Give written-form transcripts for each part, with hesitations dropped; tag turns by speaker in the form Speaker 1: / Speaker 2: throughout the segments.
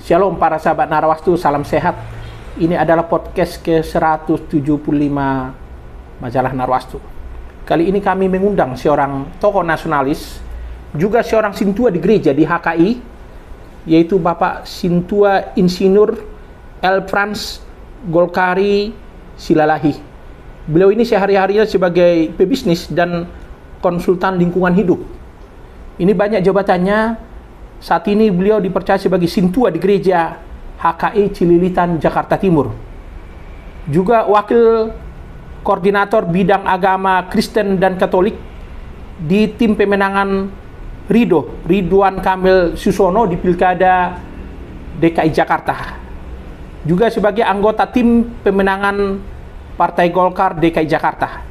Speaker 1: Shalom para sahabat Narwastu, salam sehat. Ini adalah podcast ke-175 majalah Narwastu. Kali ini kami mengundang seorang tokoh nasionalis, juga seorang sintua di gereja di HKI, yaitu Bapak Sintua Insinyur L. Frans Golkari Silalahi. Beliau ini sehari-harinya sebagai pebisnis dan konsultan lingkungan hidup. Ini banyak jabatannya. Saat ini beliau dipercaya sebagai sintua di gereja HKI Cililitan, Jakarta Timur. Juga wakil koordinator bidang agama Kristen dan Katolik di tim pemenangan Ridwan Kamil Susono di Pilkada DKI Jakarta. Juga sebagai anggota tim pemenangan Partai Golkar DKI Jakarta.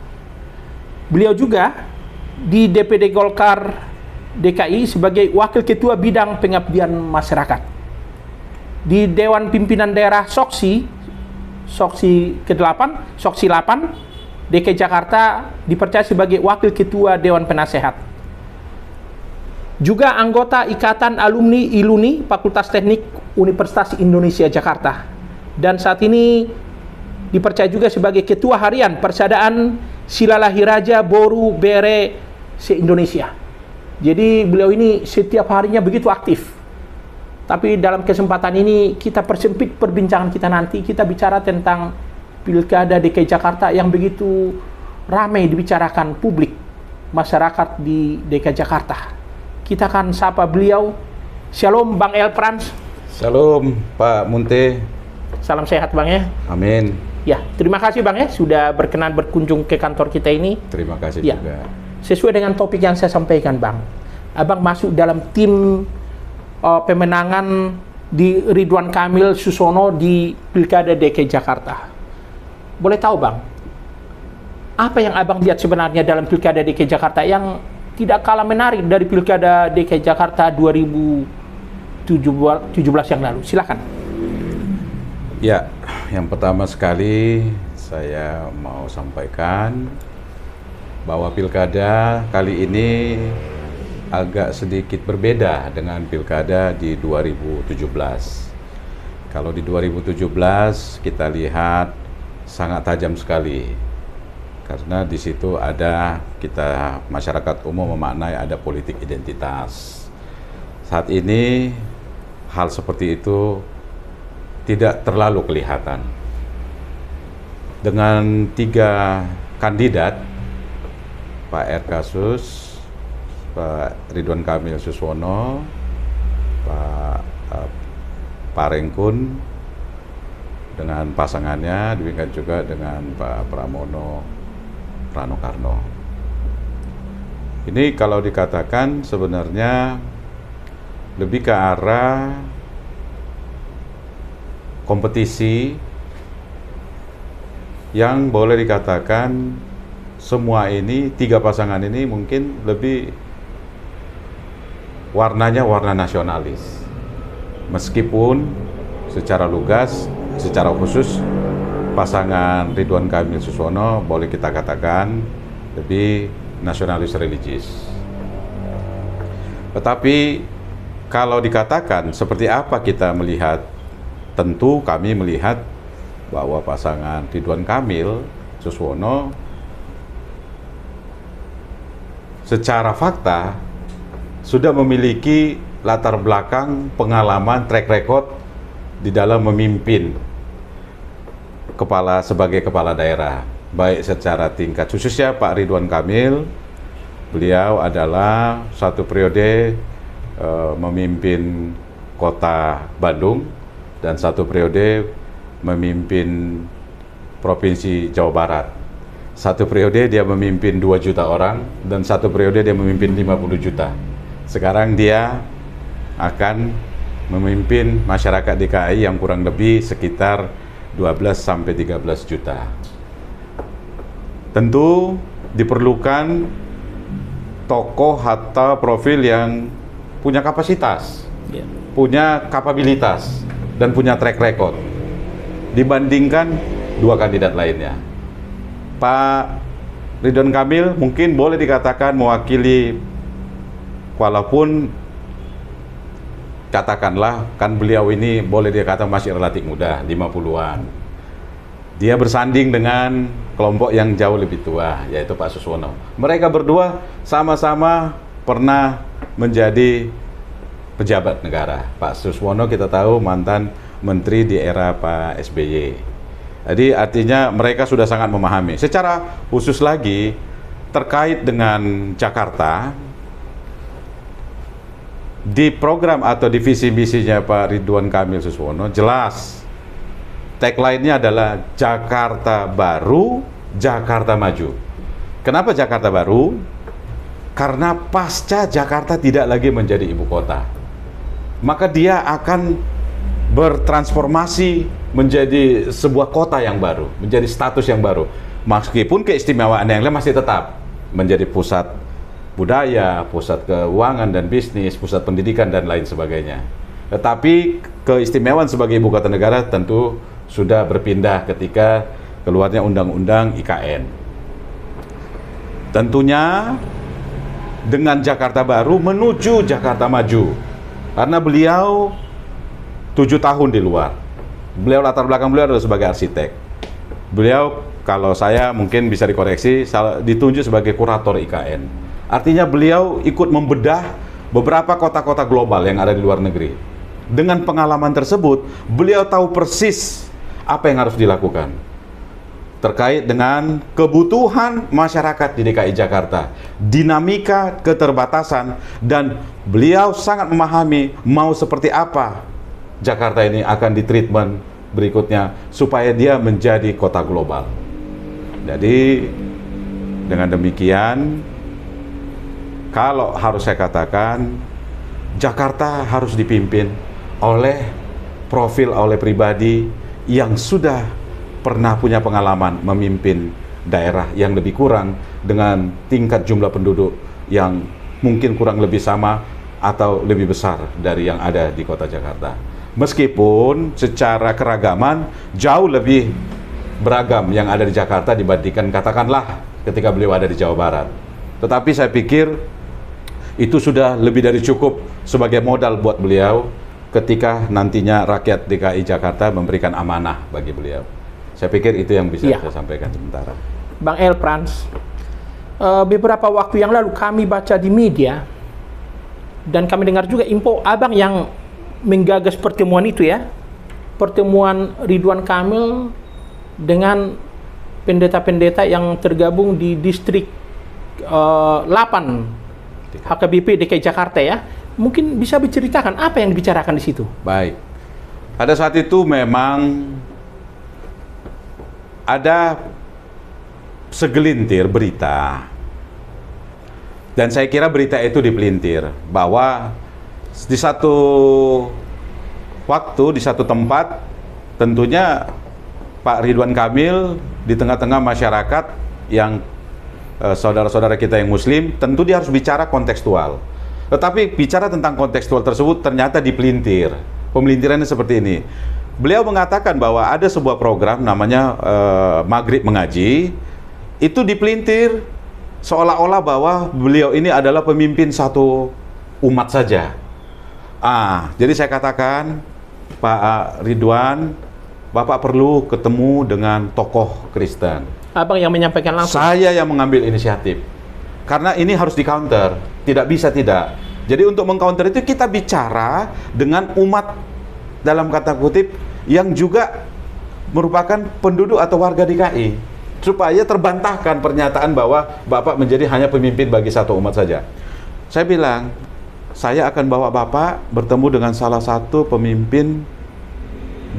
Speaker 1: Beliau juga di DPD Golkar DKI sebagai Wakil Ketua Bidang Pengabdian Masyarakat. Di Dewan Pimpinan Daerah Soksi ke-8, Soksi 8, DKI Jakarta dipercaya sebagai Wakil Ketua Dewan Penasehat. Juga anggota Ikatan Alumni ILUNI Fakultas Teknik Universitas Indonesia Jakarta. Dan saat ini dipercaya juga sebagai Ketua Harian Persaudaraan Silalahi Raja Boru Bere se-Indonesia. Jadi beliau ini setiap harinya begitu aktif. Tapi dalam kesempatan ini kita persempit perbincangan kita nanti. Kita bicara tentang Pilkada DKI Jakarta yang begitu ramai dibicarakan publik masyarakat di DKI Jakarta. Kita akan sapa beliau. Shalom Bang L. Frans.
Speaker 2: Shalom Pak Munte.
Speaker 1: Salam sehat Bang ya.
Speaker 2: Amin.
Speaker 1: Ya, terima kasih Bang ya sudah berkenan berkunjung ke kantor kita ini.
Speaker 2: Terima kasih
Speaker 1: ya.
Speaker 2: juga.
Speaker 1: Sesuai dengan topik yang saya sampaikan Bang, Abang masuk dalam tim pemenangan di Ridwan Kamil Susono di Pilkada DKI Jakarta. Boleh tahu Bang, apa yang Abang lihat sebenarnya dalam Pilkada DKI Jakarta yang tidak kalah menarik dari Pilkada DKI Jakarta 2017 yang lalu? Silakan.
Speaker 2: Ya, yang pertama sekali saya mau sampaikan bahwa pilkada kali ini agak sedikit berbeda dengan pilkada di 2017. Kalau di 2017 kita lihat sangat tajam sekali, karena di situ ada kita masyarakat umum memaknai ada politik identitas. Saat ini hal seperti itu tidak terlalu kelihatan. Dengan 3 kandidat, Pak R. Kasus, Pak Ridwan Kamil Susono, Pak Parengkun dengan pasangannya, demikian juga dengan Pak Pramono Rano Karno. Ini kalau dikatakan sebenarnya lebih ke arah kompetisi yang boleh dikatakan semua ini, 3 pasangan ini mungkin lebih warnanya warna nasionalis. Meskipun secara lugas, secara khusus pasangan Ridwan Kamil Susono boleh kita katakan lebih nasionalis religius. Tetapi kalau dikatakan seperti apa kita melihat, tentu kami melihat bahwa pasangan Ridwan Kamil Susono secara fakta sudah memiliki latar belakang, pengalaman, track record di dalam memimpin sebagai kepala daerah, baik secara tingkat khususnya Pak Ridwan Kamil. Beliau adalah 1 periode memimpin kota Bandung dan 1 periode memimpin provinsi Jawa Barat. 1 periode dia memimpin 2 juta orang dan 1 periode dia memimpin 50 juta. Sekarang dia akan memimpin masyarakat DKI yang kurang lebih sekitar 12 sampai 13 juta. Tentu diperlukan tokoh atau profil yang punya kapasitas, punya kapabilitas dan punya track record dibandingkan 2 kandidat lainnya. Pak Ridwan Kamil mungkin boleh dikatakan mewakili, walaupun katakanlah, kan beliau ini boleh dikatakan masih relatif muda, 50-an. Dia bersanding dengan kelompok yang jauh lebih tua, yaitu Pak Suswono. Mereka berdua sama-sama pernah menjadi pejabat negara. Pak Suswono kita tahu mantan menteri di era Pak SBY. Jadi artinya mereka sudah sangat memahami. Secara khusus lagi terkait dengan Jakarta, di program atau di visi misinya Pak Ridwan Kamil Suswono jelas tagline-nya adalah Jakarta Baru, Jakarta Maju. Kenapa Jakarta Baru? Karena pasca Jakarta tidak lagi menjadi ibu kota, maka dia akan bertransformasi menjadi sebuah kota yang baru, menjadi status yang baru. Meskipun keistimewaan yang lain masih tetap menjadi pusat budaya, pusat keuangan dan bisnis, pusat pendidikan dan lain sebagainya. Tetapi keistimewaan sebagai ibu kota negara tentu sudah berpindah ketika keluarnya Undang-Undang IKN. Tentunya dengan Jakarta Baru menuju Jakarta Maju, karena beliau 7 tahun di luar. Beliau latar belakang beliau adalah sebagai arsitek. Beliau, kalau saya mungkin bisa dikoreksi, ditunjuk sebagai kurator IKN. Artinya beliau ikut membedah beberapa kota-kota global yang ada di luar negeri. Dengan pengalaman tersebut, beliau tahu persis apa yang harus dilakukan terkait dengan kebutuhan masyarakat di DKI Jakarta, dinamika keterbatasan, dan beliau sangat memahami mau seperti apa Jakarta ini akan ditreatment berikutnya supaya dia menjadi kota global. Jadi dengan demikian, kalau harus saya katakan, Jakarta harus dipimpin oleh pribadi yang sudah pernah punya pengalaman memimpin daerah yang lebih kurang dengan tingkat jumlah penduduk yang mungkin kurang lebih sama atau lebih besar dari yang ada di kota Jakarta. Meskipun secara keragaman jauh lebih beragam yang ada di Jakarta dibandingkan katakanlah ketika beliau ada di Jawa Barat. Tetapi saya pikir itu sudah lebih dari cukup sebagai modal buat beliau ketika nantinya rakyat DKI Jakarta memberikan amanah bagi beliau. Saya pikir itu yang bisa saya sampaikan sementara.
Speaker 1: Bang Elfrans, beberapa waktu yang lalu kami baca di media dan kami dengar juga info abang yang menggagas pertemuan itu ya, pertemuan Ridwan Kamil dengan pendeta-pendeta yang tergabung di distrik 8 HKBP DKI Jakarta ya. Mungkin bisa diceritakan apa yang dibicarakan di situ?
Speaker 2: Baik. Pada saat itu memang ada segelintir berita, dan saya kira berita itu dipelintir bahwa di satu waktu, di satu tempat, tentunya Pak Ridwan Kamil di tengah-tengah masyarakat yang saudara-saudara kita yang muslim, tentu dia harus bicara kontekstual. Tetapi bicara tentang kontekstual tersebut ternyata dipelintir. Pemelintirannya seperti ini. Beliau mengatakan bahwa ada sebuah program namanya Maghrib Mengaji, itu dipelintir seolah-olah bahwa beliau ini adalah pemimpin satu umat saja. Jadi saya katakan, Pak Ridwan, Bapak perlu ketemu dengan tokoh Kristen.
Speaker 1: Abang yang menyampaikan langsung?
Speaker 2: Saya yang mengambil inisiatif. Karena ini harus di-counter, tidak bisa tidak. Jadi untuk meng-counter itu kita bicara dengan umat dalam kata kutip yang juga merupakan penduduk atau warga DKI, supaya terbantahkan pernyataan bahwa Bapak menjadi hanya pemimpin bagi satu umat saja. Saya bilang, saya akan bawa Bapak bertemu dengan salah satu pemimpin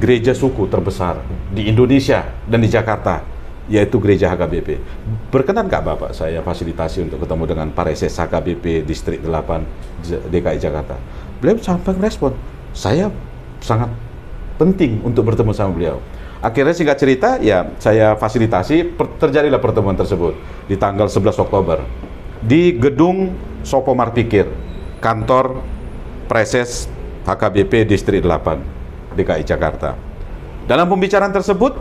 Speaker 2: gereja suku terbesar di Indonesia dan di Jakarta, yaitu gereja HKBP. Berkenan nggak Bapak saya fasilitasi untuk ketemu dengan Pareses HKBP Distrik 8 DKI Jakarta? Beliau sampai merespon, saya sangat penting untuk bertemu sama beliau. Akhirnya singkat cerita, ya saya fasilitasi, terjadilah pertemuan tersebut di tanggal 11 Oktober di gedung Sopo Marpikir, kantor Preses HKBP Distrik 8 DKI Jakarta. Dalam pembicaraan tersebut,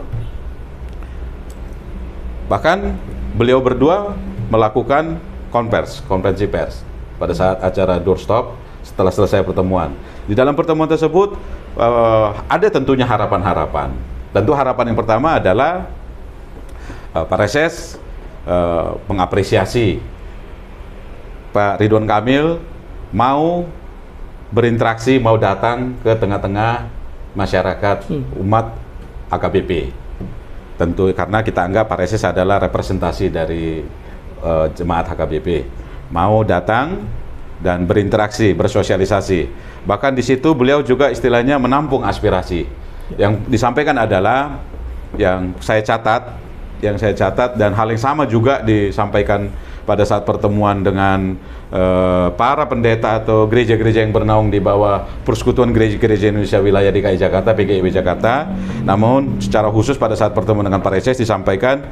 Speaker 2: bahkan beliau berdua melakukan konferensi pers pada saat acara doorstop setelah selesai pertemuan. Di dalam pertemuan tersebut ada tentunya harapan-harapan. Tentu harapan yang pertama adalah Pak Reses mengapresiasi Pak Ridwan Kamil mau berinteraksi, mau datang ke tengah-tengah masyarakat umat HKBP. Tentu karena kita anggap Pak Reses adalah representasi dari jemaat HKBP. Mau datang dan berinteraksi, bersosialisasi. Bahkan di situ beliau juga istilahnya menampung aspirasi. Yang disampaikan adalah yang saya catat dan hal yang sama juga disampaikan pada saat pertemuan dengan para pendeta atau gereja-gereja yang bernaung di bawah Persekutuan Gereja-Gereja Indonesia Wilayah DKI Jakarta, PGIW Jakarta. Namun secara khusus pada saat pertemuan dengan Pak Reses disampaikan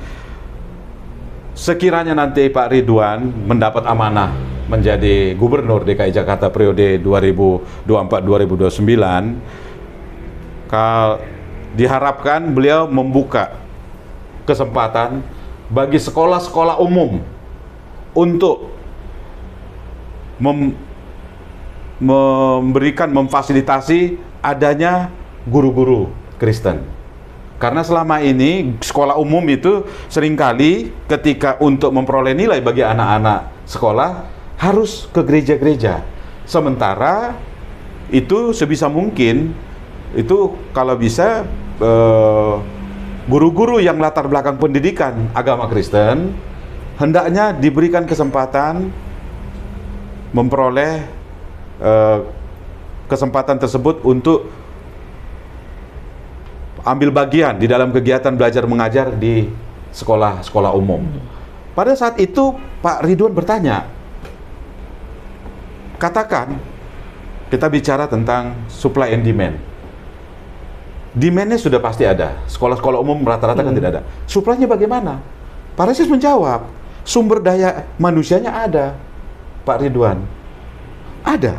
Speaker 2: sekiranya nanti Pak Ridwan mendapat amanah menjadi Gubernur DKI Jakarta periode 2024-2029, diharapkan beliau membuka kesempatan bagi sekolah-sekolah umum untuk memfasilitasi adanya guru-guru Kristen. Karena selama ini sekolah umum itu seringkali ketika untuk memperoleh nilai bagi anak-anak sekolah harus ke gereja-gereja. Sementara itu sebisa mungkin itu kalau bisa guru-guru yang latar belakang pendidikan agama Kristen hendaknya diberikan kesempatan memperoleh kesempatan tersebut untuk ambil bagian di dalam kegiatan belajar mengajar di sekolah-sekolah umum. Pada saat itu Pak Ridwan bertanya, katakan kita bicara tentang supply and demand. Demand-nya sudah pasti ada. Sekolah-sekolah umum rata-rata kan tidak ada. Supply-nya bagaimana? Pak Reses menjawab, sumber daya manusianya ada, Pak Ridwan. Ada.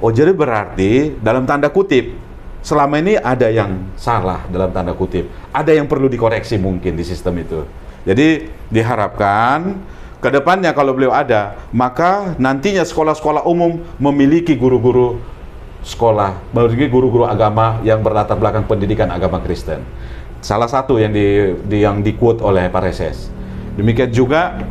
Speaker 2: Oh, jadi berarti dalam tanda kutip selama ini ada yang salah dalam tanda kutip. Ada yang perlu dikoreksi mungkin di sistem itu. Jadi diharapkan ke depannya kalau beliau ada, maka nantinya sekolah-sekolah umum memiliki guru-guru sekolah, memiliki guru-guru agama yang berlatar belakang pendidikan agama Kristen. Salah satu yang di-quote oleh Pak Reses. Demikian juga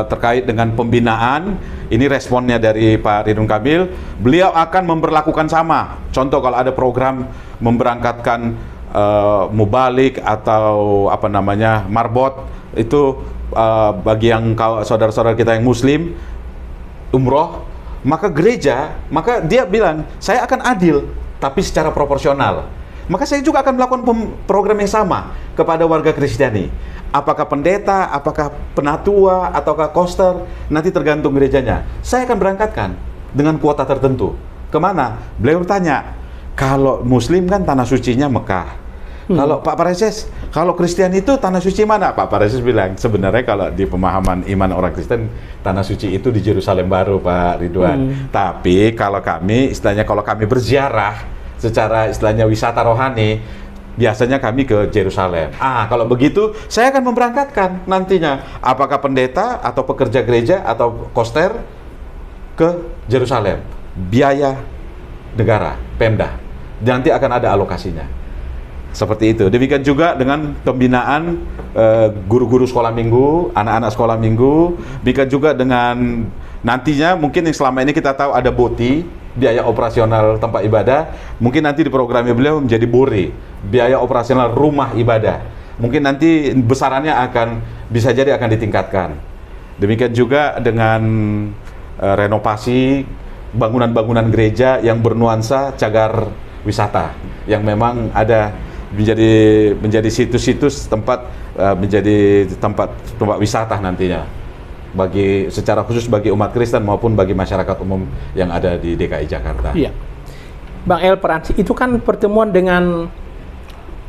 Speaker 2: terkait dengan pembinaan, ini responnya dari Pak Ridwan Kamil, beliau akan memberlakukan sama. Contoh kalau ada program memberangkatkan mubalik atau marbot, itu bagi yang saudara-saudara kita yang muslim umroh, maka dia bilang saya akan adil tapi secara proporsional. Maka saya juga akan melakukan program yang sama kepada warga Kristiani. Apakah pendeta, apakah penatua, ataukah koster, nanti tergantung gerejanya. Saya akan berangkatkan dengan kuota tertentu. Kemana? Beliau bertanya, kalau muslim kan tanah sucinya Mekah. Kalau Pak Reses, kalau Kristen itu tanah suci mana? Pak Reses bilang, sebenarnya kalau di pemahaman iman orang Kristen, tanah suci itu di Yerusalem Baru, Pak Ridwan. Tapi kalau kami, istilahnya kalau kami berziarah, secara istilahnya wisata rohani, biasanya kami ke Yerusalem. Kalau begitu, saya akan memberangkatkan nantinya, apakah pendeta atau pekerja gereja atau koster ke Yerusalem. Biaya negara, Pemda. Nanti akan ada alokasinya. Seperti itu. Demikian juga dengan pembinaan guru-guru sekolah minggu, anak-anak sekolah minggu. Demikian juga dengan nantinya mungkin yang selama ini kita tahu ada BOTI, biaya operasional tempat ibadah. Mungkin nanti di programnya beliau menjadi BORI, biaya operasional rumah ibadah. Mungkin nanti besarannya bisa jadi akan ditingkatkan. Demikian juga dengan renovasi bangunan-bangunan gereja yang bernuansa cagar wisata, yang memang ada menjadi situs-situs tempat menjadi tempat wisata nantinya secara khusus bagi umat Kristen maupun bagi masyarakat umum yang ada di DKI Jakarta.
Speaker 1: Iya, Bang El Peransi, itu kan pertemuan dengan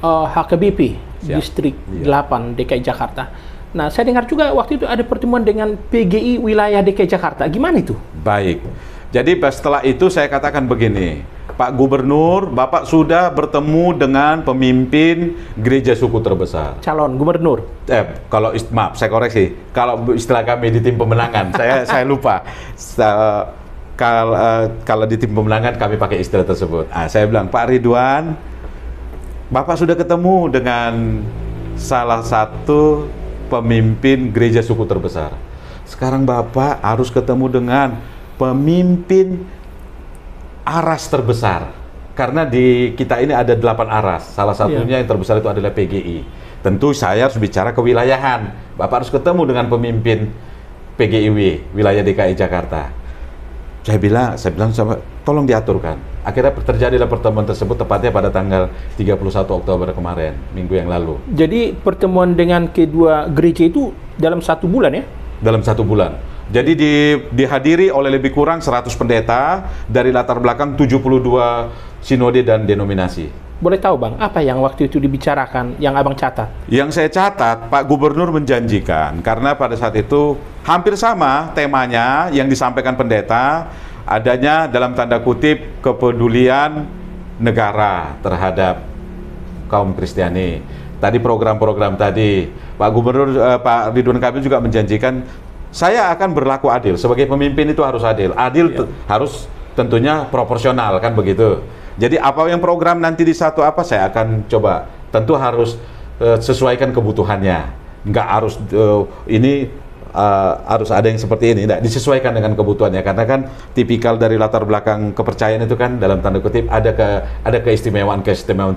Speaker 1: HKBP Distrik 8 DKI Jakarta. Nah, saya dengar juga waktu itu ada pertemuan dengan PGI Wilayah DKI Jakarta. Gimana itu?
Speaker 2: Baik, jadi setelah itu saya katakan begini, Pak Gubernur, Bapak sudah bertemu dengan pemimpin gereja suku terbesar.
Speaker 1: Calon gubernur.
Speaker 2: Maaf, saya koreksi. Kalau istilah kami di tim pemenangan, saya lupa. kalau di tim pemenangan kami pakai istilah tersebut. Saya bilang, Pak Ridwan, Bapak sudah ketemu dengan salah satu pemimpin gereja suku terbesar. Sekarang Bapak harus ketemu dengan pemimpin aras terbesar. Karena di kita ini ada 8 aras. Salah satunya yang terbesar itu adalah PGI. Tentu saya harus bicara kewilayahan. Bapak harus ketemu dengan pemimpin PGIW, wilayah DKI Jakarta. Saya bilang tolong diaturkan. Akhirnya terjadilah pertemuan tersebut tepatnya pada tanggal 31 Oktober kemarin, minggu yang lalu.
Speaker 1: Jadi pertemuan dengan kedua gereja itu dalam 1 bulan ya?
Speaker 2: Dalam 1 bulan. Jadi dihadiri oleh lebih kurang 100 pendeta dari latar belakang 72 sinode dan denominasi.
Speaker 1: Boleh tahu Bang, apa yang waktu itu dibicarakan, yang Abang catat?
Speaker 2: Yang saya catat, Pak Gubernur menjanjikan, karena pada saat itu hampir sama temanya yang disampaikan pendeta, adanya dalam tanda kutip kepedulian negara terhadap kaum Kristiani. Tadi program-program tadi, Pak Gubernur, Pak Ridwan Kamil juga menjanjikan, saya akan berlaku adil, sebagai pemimpin itu harus adil. Adil harus tentunya proporsional, kan begitu. Jadi apa yang program nanti di satu apa saya akan coba, tentu harus sesuaikan kebutuhannya, nggak harus harus ada yang seperti ini, nggak disesuaikan dengan kebutuhannya, karena kan tipikal dari latar belakang kepercayaan itu kan dalam tanda kutip ada keistimewaan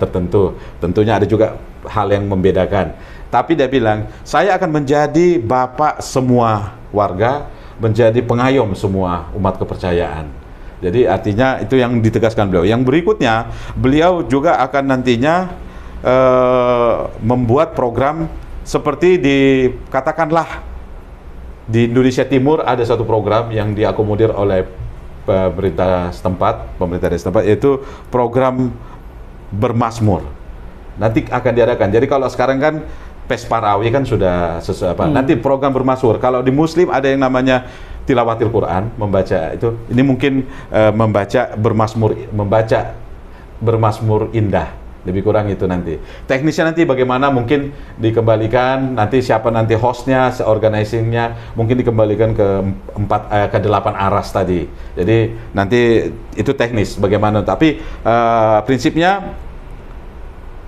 Speaker 2: tertentu, tentunya ada juga hal yang membedakan. Tapi dia bilang saya akan menjadi bapak semua warga, menjadi pengayom semua umat kepercayaan. Jadi artinya itu yang ditegaskan beliau. Yang berikutnya, beliau juga akan nantinya membuat program seperti katakanlah di Indonesia Timur ada satu program yang diakomodir oleh pemerintah setempat, yaitu program bermazmur. Nanti akan diadakan. Jadi kalau sekarang kan Pesparawi kan sudah nanti program bermazmur. Kalau di Muslim ada yang namanya tilawatil Quran, membaca itu. Ini mungkin membaca bermazmur indah, lebih kurang itu nanti. Teknisnya nanti bagaimana mungkin dikembalikan nanti siapa nanti hostnya, organizingnya mungkin dikembalikan ke 8 aras tadi. Jadi nanti itu teknis bagaimana. Tapi prinsipnya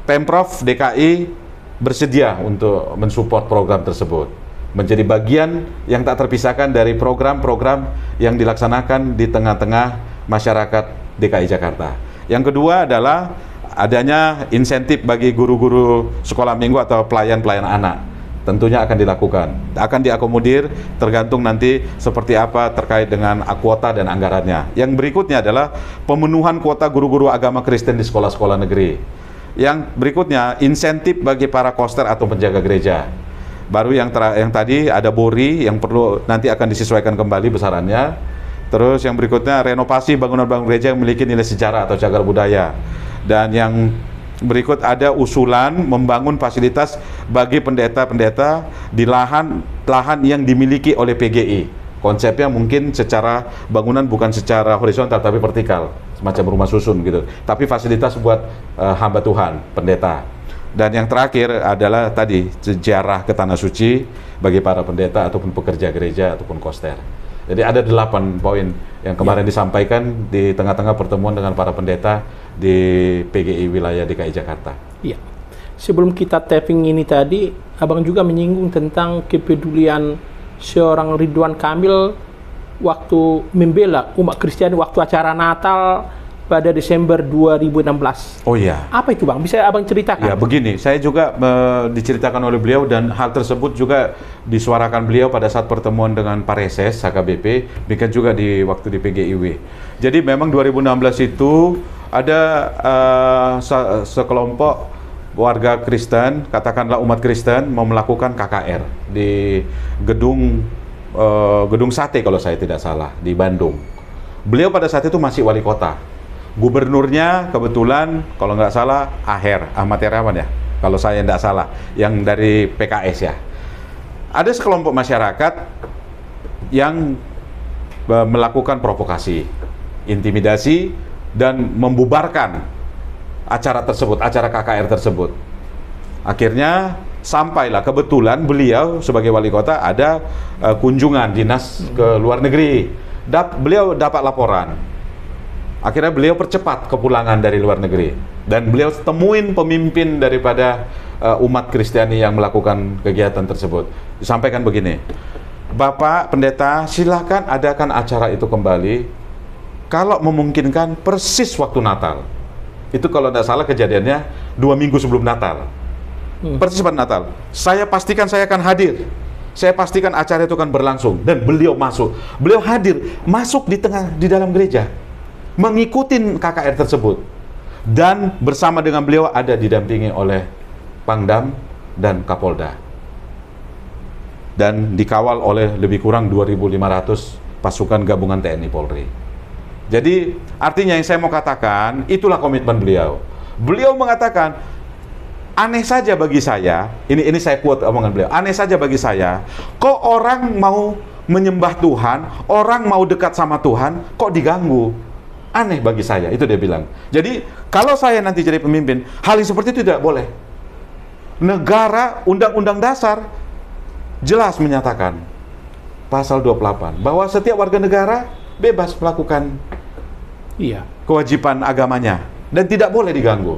Speaker 2: Pemprov DKI bersedia untuk mensupport program tersebut, menjadi bagian yang tak terpisahkan dari program-program yang dilaksanakan di tengah-tengah masyarakat DKI Jakarta. Yang kedua adalah adanya insentif bagi guru-guru sekolah minggu atau pelayan-pelayan anak. Tentunya akan dilakukan, akan diakomodir tergantung nanti seperti apa terkait dengan kuota dan anggarannya. Yang berikutnya adalah pemenuhan kuota guru-guru agama Kristen di sekolah-sekolah negeri. Yang berikutnya insentif bagi para koster atau penjaga gereja. Baru yang tadi ada BORI yang perlu nanti akan disesuaikan kembali besarannya. Terus yang berikutnya renovasi bangunan-bangunan gereja yang memiliki nilai sejarah atau cagar budaya. Dan yang berikut ada usulan membangun fasilitas bagi pendeta-pendeta di lahan yang dimiliki oleh PGI. Konsepnya mungkin secara bangunan bukan secara horizontal tapi vertikal, semacam rumah susun gitu. Tapi fasilitas buat hamba Tuhan, pendeta. Dan yang terakhir adalah tadi sejarah ke Tanah Suci bagi para pendeta ataupun pekerja gereja ataupun koster. Jadi ada 8 poin yang kemarin disampaikan di tengah-tengah pertemuan dengan para pendeta di PGI wilayah DKI Jakarta.
Speaker 1: Iya. Sebelum kita tapping ini tadi, Abang juga menyinggung tentang kepedulian seorang Ridwan Kamil waktu membela umat Kristiani waktu acara Natal pada Desember 2016.
Speaker 2: Oh iya.
Speaker 1: Apa itu Bang? Bisa Abang ceritakan?
Speaker 2: Ya begini, saya juga diceritakan oleh beliau dan hal tersebut juga disuarakan beliau pada saat pertemuan dengan Pareses, HKBP, demikian juga di waktu di PGIW. Jadi memang 2016 itu ada sekelompok warga Kristen, katakanlah umat Kristen, mau melakukan KKR di gedung Sate kalau saya tidak salah di Bandung. Beliau pada saat itu masih wali kota. Gubernurnya kebetulan kalau nggak salah Ahmad Herawan ya, kalau saya tidak salah, yang dari PKS ya. Ada sekelompok masyarakat yang melakukan provokasi, intimidasi dan membubarkan acara tersebut, acara KKR tersebut. Akhirnya sampailah kebetulan beliau sebagai wali kota ada kunjungan dinas ke luar negeri. beliau dapat laporan. Akhirnya beliau percepat kepulangan dari luar negeri. Dan beliau temuin pemimpin daripada umat Kristiani yang melakukan kegiatan tersebut. Disampaikan begini, Bapak Pendeta, silakan adakan acara itu kembali kalau memungkinkan persis waktu Natal. Itu kalau tidak salah kejadiannya 2 minggu sebelum Natal. Persis pada Natal. Saya pastikan saya akan hadir. Saya pastikan acara itu akan berlangsung. Dan beliau masuk. Beliau hadir, masuk di dalam gereja, mengikuti KKR tersebut. Dan bersama dengan beliau ada didampingi oleh Pangdam dan Kapolda. Dan dikawal oleh lebih kurang 2.500 pasukan gabungan TNI Polri. Jadi artinya yang saya mau katakan, itulah komitmen beliau. Beliau mengatakan, aneh saja bagi saya, ini saya quote omongan beliau, aneh saja bagi saya, kok orang mau menyembah Tuhan, orang mau dekat sama Tuhan, kok diganggu? Aneh bagi saya, itu dia bilang. Jadi kalau saya nanti jadi pemimpin, hal yang seperti itu tidak boleh. Negara, Undang-Undang Dasar jelas menyatakan pasal 28 bahwa setiap warga negara bebas melakukan kewajiban agamanya dan tidak boleh diganggu.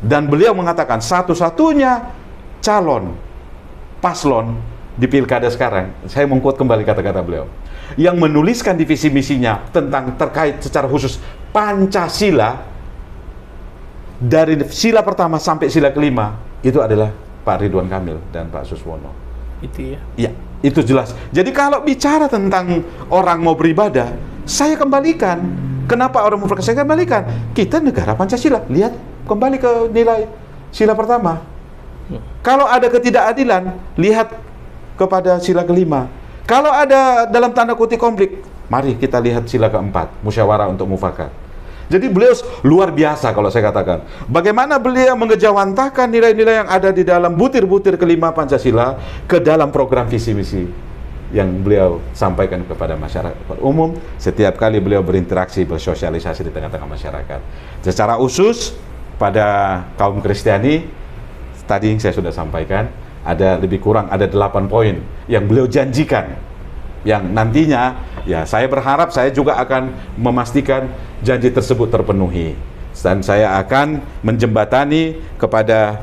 Speaker 2: Dan beliau mengatakan satu-satunya calon paslon di pilkada sekarang, saya mengquote kembali kata-kata beliau, yang menuliskan di visi misinya tentang terkait secara khusus Pancasila dari sila pertama sampai sila kelima, itu adalah Pak Ridwan Kamil dan Pak Suswono.
Speaker 1: Itu ya.
Speaker 2: Ya, itu jelas. Jadi kalau bicara tentang orang mau beribadah, saya kembalikan. Kenapa orang mau beribadah? Saya kembalikan. Kita negara Pancasila. Lihat, kembali ke nilai sila pertama. Kalau ada ketidakadilan, lihat kepada sila kelima. Kalau ada dalam tanda kutip konflik, mari kita lihat sila keempat, musyawarah untuk mufakat. Jadi beliau luar biasa kalau saya katakan. Bagaimana beliau mengejawantahkan nilai-nilai yang ada di dalam butir-butir kelima Pancasila ke dalam program visi misi yang beliau sampaikan kepada masyarakat umum setiap kali beliau berinteraksi, bersosialisasi di tengah-tengah masyarakat. Secara khusus pada kaum Kristiani, tadi saya sudah sampaikan, ada lebih kurang ada 8 poin yang beliau janjikan, yang nantinya ya saya berharap saya juga akan memastikan janji tersebut terpenuhi, dan saya akan menjembatani kepada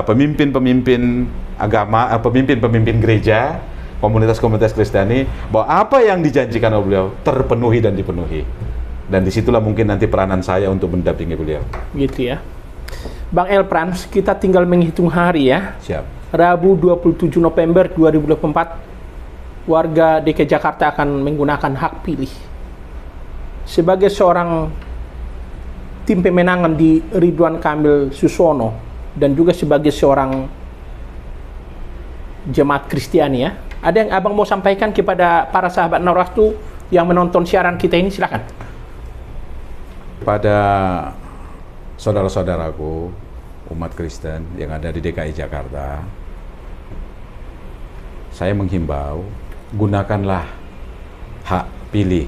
Speaker 2: pemimpin-pemimpin agama, pemimpin-pemimpin gereja, komunitas-komunitas Kristiani, bahwa apa yang dijanjikan oleh beliau terpenuhi dan dipenuhi. Dan disitulah mungkin nanti peranan saya untuk mendampingi beliau.
Speaker 1: Gitu ya. Bang Elprans, kita tinggal menghitung hari ya.
Speaker 2: Siap.
Speaker 1: Rabu 27 November 2024, warga DKI Jakarta akan menggunakan hak pilih. Sebagai seorang tim pemenangan di Ridwan Kamil Suswono dan juga sebagai seorang jemaat Kristiani ya, ada yang abang mau sampaikan kepada para sahabat Narwastu yang menonton siaran kita ini? Silakan.
Speaker 2: Pada saudara-saudaraku umat Kristen yang ada di DKI Jakarta, saya menghimbau, gunakanlah hak pilih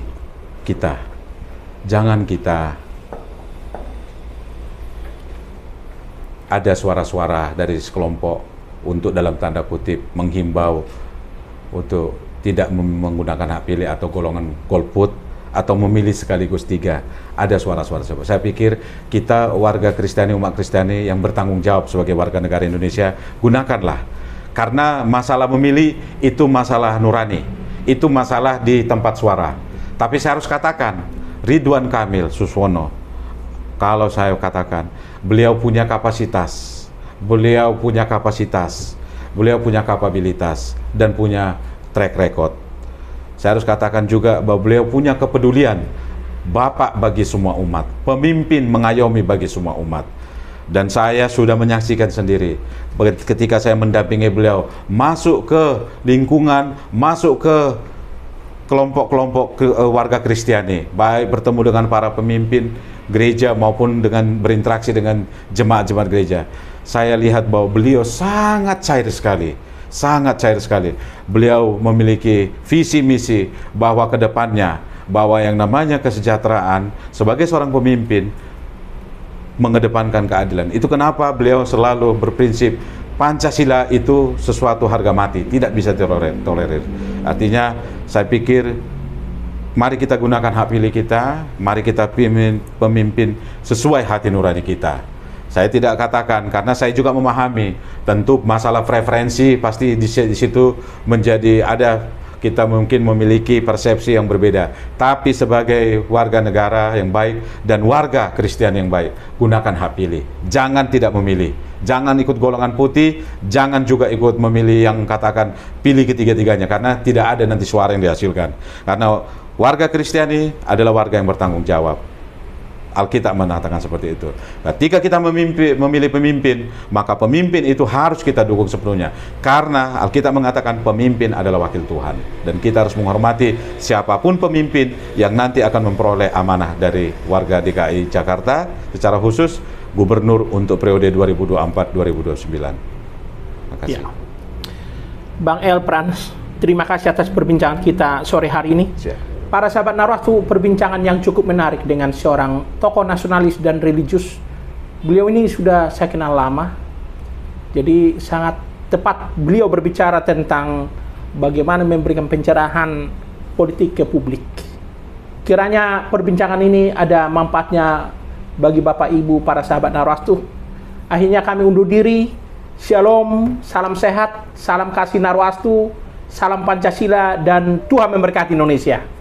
Speaker 2: kita. Jangan kita ada suara-suara dari sekelompok untuk dalam tanda kutip menghimbau untuk tidak menggunakan hak pilih atau golongan golput atau memilih sekaligus 3. Ada suara-suara tersebut. Saya pikir kita warga Kristiani, umat Kristiani yang bertanggung jawab sebagai warga negara Indonesia, gunakanlah. Karena masalah memilih itu masalah nurani, itu masalah di tempat suara. Tapi saya harus katakan, Ridwan Kamil Suswono, kalau saya katakan, beliau punya kapasitas, beliau punya kapabilitas, dan punya track record. Saya harus katakan juga bahwa beliau punya kepedulian, bapak bagi semua umat, pemimpin mengayomi bagi semua umat. Dan saya sudah menyaksikan sendiri ketika saya mendampingi beliau masuk ke lingkungan, masuk ke kelompok-kelompok warga Kristiani, baik bertemu dengan para pemimpin gereja maupun dengan berinteraksi dengan jemaat-jemaat gereja. Saya lihat bahwa beliau sangat cair sekali. Sangat cair sekali. Beliau memiliki visi misi bahwa ke depannya, bahwa yang namanya kesejahteraan sebagai seorang pemimpin mengedepankan keadilan. Itu kenapa beliau selalu berprinsip Pancasila itu sesuatu harga mati, tidak bisa tolerir. Artinya saya pikir Mari kita gunakan hak pilih kita, mari kita pemimpin sesuai hati nurani kita. Saya tidak katakan, karena saya juga memahami, tentu masalah preferensi pasti di situ menjadi ada, kita mungkin memiliki persepsi yang berbeda. Tapi sebagai warga negara yang baik dan warga Kristen yang baik, gunakan hak pilih. Jangan tidak memilih. Jangan ikut golongan putih, jangan juga ikut memilih yang katakan pilih ketiga-tiganya, karena tidak ada nanti suara yang dihasilkan. Karena warga Kristiani adalah warga yang bertanggung jawab. Alkitab mengatakan seperti itu. Ketika kita memilih pemimpin, maka pemimpin itu harus kita dukung sepenuhnya. Karena Alkitab mengatakan pemimpin adalah wakil Tuhan. Dan kita harus menghormati siapapun pemimpin yang nanti akan memperoleh amanah dari warga DKI Jakarta, secara khusus gubernur untuk periode 2024-2029. Terima kasih.
Speaker 1: Ya. Bang El Prans, terima kasih atas perbincangan kita sore hari ini.
Speaker 2: Siap.
Speaker 1: Para sahabat Narwastu, perbincangan yang cukup menarik dengan seorang tokoh nasionalis dan religius. Beliau ini sudah saya kenal lama, jadi sangat tepat beliau berbicara tentang bagaimana memberikan pencerahan politik ke publik. Kiranya perbincangan ini ada manfaatnya bagi Bapak Ibu para sahabat Narwastu. Akhirnya kami undur diri. Shalom, salam sehat, salam kasih Narwastu, salam Pancasila, dan Tuhan memberkati Indonesia.